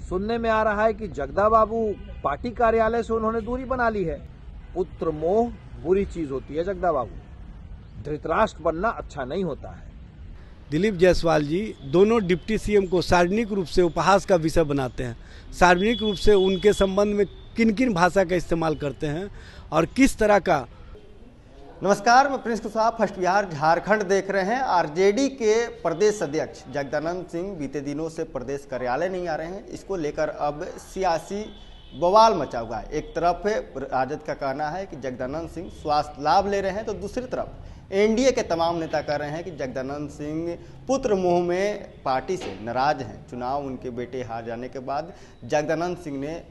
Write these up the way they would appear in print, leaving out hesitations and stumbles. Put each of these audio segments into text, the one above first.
सुनने में आ रहा है कि जगदा बाबू पार्टी कार्यालय से उन्होंने दूरी बना ली है। पुत्र मोह बुरी चीज होती है जगदा बाबू, धृतराष्ट्र बनना अच्छा नहीं होता है। दिलीप जायसवाल जी दोनों डिप्टी सीएम को सार्वजनिक रूप से उपहास का विषय बनाते हैं। सार्वजनिक रूप से उनके संबंध में किन किन भाषा का इस्तेमाल करते हैं और किस तरह का। नमस्कार, मैं प्रिंस कुशवाहा, फर्स्ट बिहार झारखंड देख रहे हैं। आरजेडी के प्रदेश अध्यक्ष जगदानंद सिंह बीते दिनों से प्रदेश कार्यालय नहीं आ रहे हैं। इसको लेकर अब सियासी बवाल मचा हुआ है। एक तरफ राजद का कहना है कि जगदानंद सिंह स्वास्थ्य लाभ ले रहे हैं, तो दूसरी तरफ एनडीए के तमाम नेता कह रहे हैं कि जगदानंद सिंह पुत्र मोह में पार्टी से नाराज हैं। चुनाव उनके बेटे हार जाने के बाद जगदानंद सिंह ने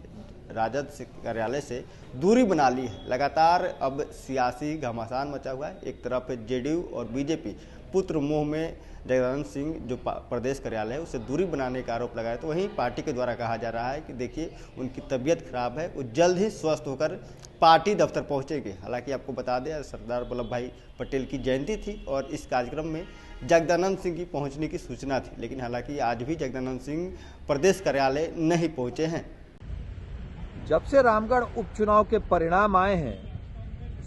राजद कार्यालय से दूरी बना ली है। लगातार अब सियासी घमासान मचा हुआ है। एक तरफ जेडीयू और बीजेपी पुत्र मोह में जगदानंद सिंह जो प्रदेश कार्यालय है उससे दूरी बनाने का आरोप लगाया, तो वहीं पार्टी के द्वारा कहा जा रहा है कि देखिए उनकी तबीयत खराब है, वो जल्द ही स्वस्थ होकर पार्टी दफ्तर पहुंचेंगे। हालांकि आपको बता दें सरदार वल्लभ भाई पटेल की जयंती थी और इस कार्यक्रम में जगदानंद सिंह की पहुंचने की सूचना थी, लेकिन हालांकि आज भी जगदानंद सिंह प्रदेश कार्यालय नहीं पहुंचे हैं। जब से रामगढ़ उपचुनाव के परिणाम आए हैं,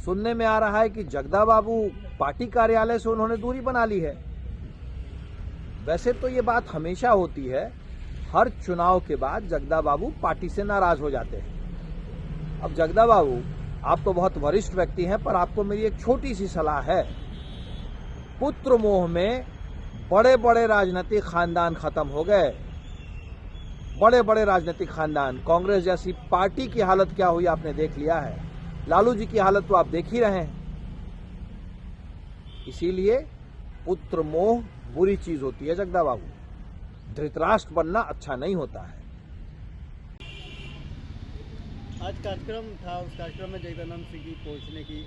सुनने में आ रहा है कि जगदा बाबू पार्टी कार्यालय से उन्होंने दूरी बना ली है। वैसे तो ये बात हमेशा होती है, हर चुनाव के बाद जगदा बाबू पार्टी से नाराज हो जाते हैं। अब जगदा बाबू, आप तो बहुत वरिष्ठ व्यक्ति हैं, पर आपको मेरी एक छोटी सी सलाह है। पुत्र मोह में बड़े बड़े राजनीतिक खानदान खत्म हो गए। बड़े बड़े राजनीतिक खानदान, कांग्रेस जैसी पार्टी की हालत क्या हुई आपने देख लिया है। लालू जी की हालत तो आप देख ही रहे हैं। इसीलिए पुत्र मोह बुरी चीज होती है जगदा बाबू, धृतराष्ट्र बनना अच्छा नहीं होता है। आज कार्यक्रम था, उस कार्यक्रम में जगदानंद सिंह की पहुंचने की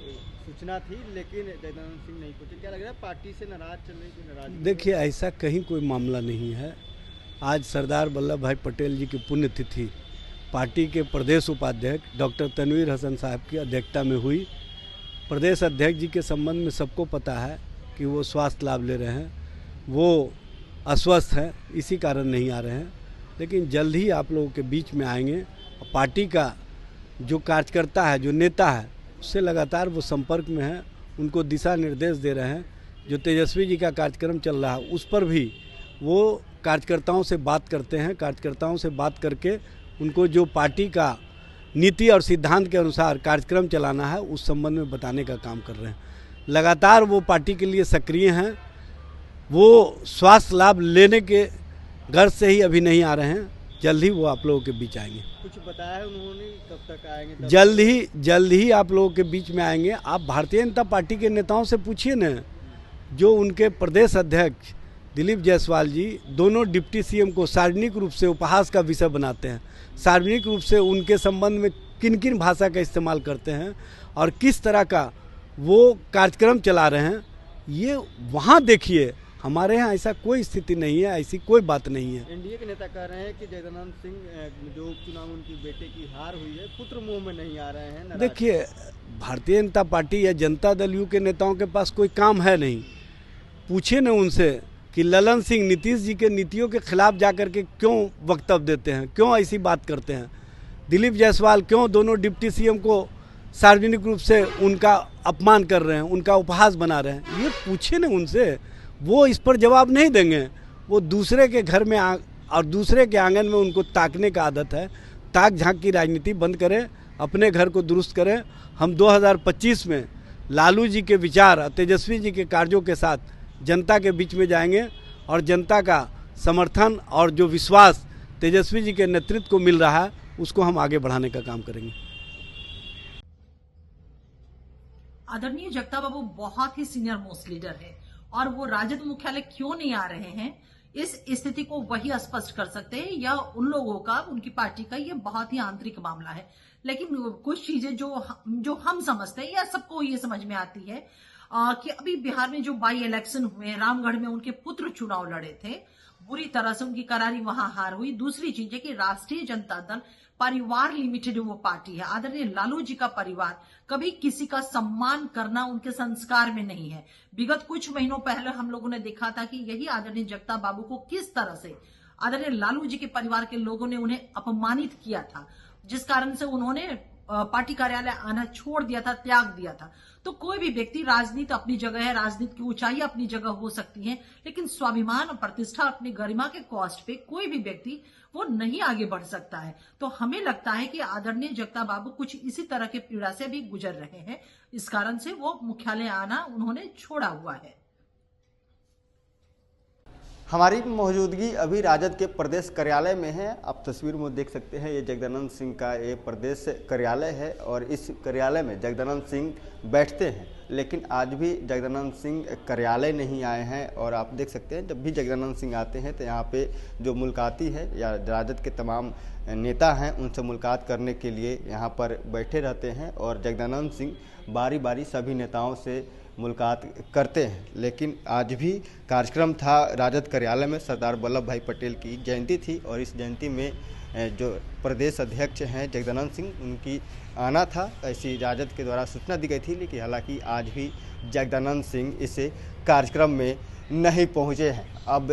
सूचना थी, लेकिन जगदानंद सिंह नहीं पहुंचे। क्या लग रहा है, पार्टी से नाराज चल रही है? नाराज देखिए, ऐसा कहीं कोई मामला नहीं है। आज सरदार वल्लभ भाई पटेल जी की पुण्यतिथि पार्टी के प्रदेश उपाध्यक्ष डॉक्टर तनवीर हसन साहब की अध्यक्षता में हुई। प्रदेश अध्यक्ष जी के संबंध में सबको पता है कि वो स्वास्थ्य लाभ ले रहे हैं, वो अस्वस्थ हैं, इसी कारण नहीं आ रहे हैं। लेकिन जल्द ही आप लोगों के बीच में आएंगे। पार्टी का जो कार्यकर्ता है, जो नेता है, उससे लगातार वो संपर्क में है, उनको दिशा निर्देश दे रहे हैं। जो तेजस्वी जी का कार्यक्रम चल रहा है उस पर भी वो कार्यकर्ताओं से बात करते हैं। कार्यकर्ताओं से बात करके उनको जो पार्टी का नीति और सिद्धांत के अनुसार कार्यक्रम चलाना है उस संबंध में बताने का काम कर रहे हैं। लगातार वो पार्टी के लिए सक्रिय हैं। वो स्वास्थ्य लाभ लेने के गर्ज से ही अभी नहीं आ रहे हैं। जल्द ही वो आप लोगों के बीच आएंगे। कुछ बताया है उन्होंने, कब तक आएंगे? जल्द ही आप लोगों के बीच में आएंगे। आप भारतीय जनता पार्टी के नेताओं से पूछिए न, जो उनके प्रदेश अध्यक्ष दिलीप जायसवाल जी दोनों डिप्टी सीएम को सार्वजनिक रूप से उपहास का विषय बनाते हैं। सार्वजनिक रूप से उनके संबंध में किन किन भाषा का इस्तेमाल करते हैं और किस तरह का वो कार्यक्रम चला रहे हैं, ये वहाँ देखिए। हमारे यहाँ ऐसा कोई स्थिति नहीं है, ऐसी कोई बात नहीं है। एनडीए के नेता कह रहे हैं कि जगदानंद सिंह जो उपचुनाव उनकी बेटे की हार हुई है, पुत्र मोह में नहीं आ रहे हैं। देखिए, भारतीय जनता पार्टी या जनता दल यू के नेताओं के पास कोई काम है नहीं। पूछिए न उनसे कि ललन सिंह नीतीश जी के नीतियों के खिलाफ जाकर के क्यों वक्तव्य देते हैं, क्यों ऐसी बात करते हैं। दिलीप जायसवाल क्यों दोनों डिप्टी सीएम को सार्वजनिक रूप से उनका अपमान कर रहे हैं, उनका उपहास बना रहे हैं, ये पूछिए न उनसे। वो इस पर जवाब नहीं देंगे। वो दूसरे के घर में और दूसरे के आंगन में उनको ताकने का आदत है। ताक झांक की राजनीति बंद करें, अपने घर को दुरुस्त करें। हम 2025 में लालू जी के विचार और तेजस्वी जी के कार्यों के साथ जनता के बीच में जाएंगे और जनता का समर्थन और जो विश्वास तेजस्वी जी के नेतृत्व को मिल रहा है उसको हम आगे बढ़ाने का काम करेंगे। आदरणीय जगदा बाबू बहुत ही सीनियर मोस्ट लीडर है और वो राजद मुख्यालय क्यों नहीं आ रहे हैं, इस स्थिति को वही स्पष्ट कर सकते हैं या उन लोगों का, उनकी पार्टी का। ये बहुत ही आंतरिक मामला है, लेकिन कुछ चीजें जो हम समझते हैं या सबको ये समझ में आती है कि अभी बिहार में जो बाई इलेक्शन हुए, रामगढ़ में उनके पुत्र चुनाव लड़े थे, बुरी तरह से उनकी करारी वहां हार हुई। दूसरी चीज है कि राष्ट्रीय जनता दल परिवार लिमिटेड वो पार्टी है। आदरणीय लालू जी का परिवार कभी किसी का सम्मान करना उनके संस्कार में नहीं है। विगत कुछ महीनों पहले हम लोगों ने देखा था कि यही आदरणीय जगदा बाबू को किस तरह से आदरणीय लालू जी के परिवार के लोगों ने उन्हें अपमानित किया था, जिस कारण से उन्होंने पार्टी कार्यालय आना छोड़ दिया था, त्याग दिया था। तो कोई भी व्यक्ति, राजनीति अपनी जगह है, राजनीति की ऊंचाई अपनी जगह हो सकती है, लेकिन स्वाभिमान और प्रतिष्ठा, अपनी गरिमा के कॉस्ट पे कोई भी व्यक्ति वो नहीं आगे बढ़ सकता है। तो हमें लगता है कि आदरणीय जगता बाबू कुछ इसी तरह के पीड़ा से भी गुजर रहे हैं, इस कारण से वो मुख्यालय आना उन्होंने छोड़ा हुआ है। हमारी मौजूदगी अभी राजद के प्रदेश कार्यालय में है। आप तस्वीर में देख सकते हैं, ये जगदानंद सिंह का ये प्रदेश कार्यालय है और इस कार्यालय में जगदानंद सिंह बैठते हैं। लेकिन आज भी जगदानंद सिंह कार्यालय नहीं आए हैं और आप देख सकते हैं जब भी जगदानंद सिंह आते हैं तो यहाँ पे जो मुलाकाती है या राजद के तमाम नेता हैं उनसे मुलाकात करने के लिए यहाँ पर बैठे रहते हैं और जगदानंद सिंह बारी बारी सभी नेताओं से मुलाकात करते हैं। लेकिन आज भी कार्यक्रम था राजद कार्यालय में, सरदार वल्लभ भाई पटेल की जयंती थी और इस जयंती में जो प्रदेश अध्यक्ष हैं जगदानंद सिंह, उनकी आना था, ऐसी राजद के द्वारा सूचना दी गई थी। लेकिन हालांकि आज भी जगदानंद सिंह इस कार्यक्रम में नहीं पहुंचे हैं। अब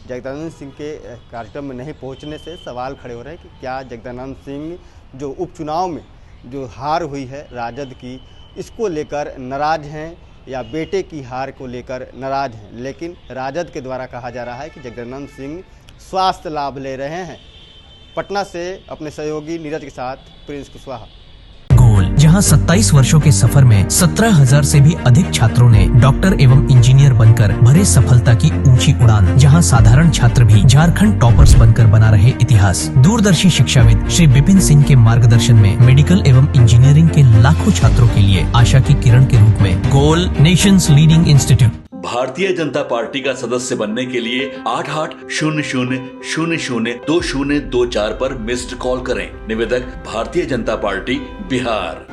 जगदानंद सिंह के कार्यक्रम में नहीं पहुंचने से सवाल खड़े हो रहे हैं कि क्या जगदानंद सिंह जो उपचुनाव में जो हार हुई है राजद की, इसको लेकर नाराज हैं या बेटे की हार को लेकर नाराज हैं। लेकिन राजद के द्वारा कहा जा रहा है कि जगदानंद सिंह स्वास्थ्य लाभ ले रहे हैं। पटना से अपने सहयोगी नीरज के साथ प्रिंस कुशवाहा। गोल, जहां 27 वर्षों के सफर में 17,000 से भी अधिक छात्रों ने डॉक्टर एवं इंजीनियर बनकर भरे सफलता की ऊंची उड़ान, जहां साधारण छात्र भी झारखंड टॉपर्स बनकर बना रहे इतिहास। दूरदर्शी शिक्षाविद श्री विपिन सिंह के मार्गदर्शन में मेडिकल एवं इंजीनियरिंग के लाखों छात्रों के लिए आशा की किरण के रूप में गोल, Nations leading institute. Bharatiya Janata party का सदस्य बनने के लिए 8800002024 पर मिस्ड कॉल करें। निवेदक भारतीय जनता पार्टी बिहार।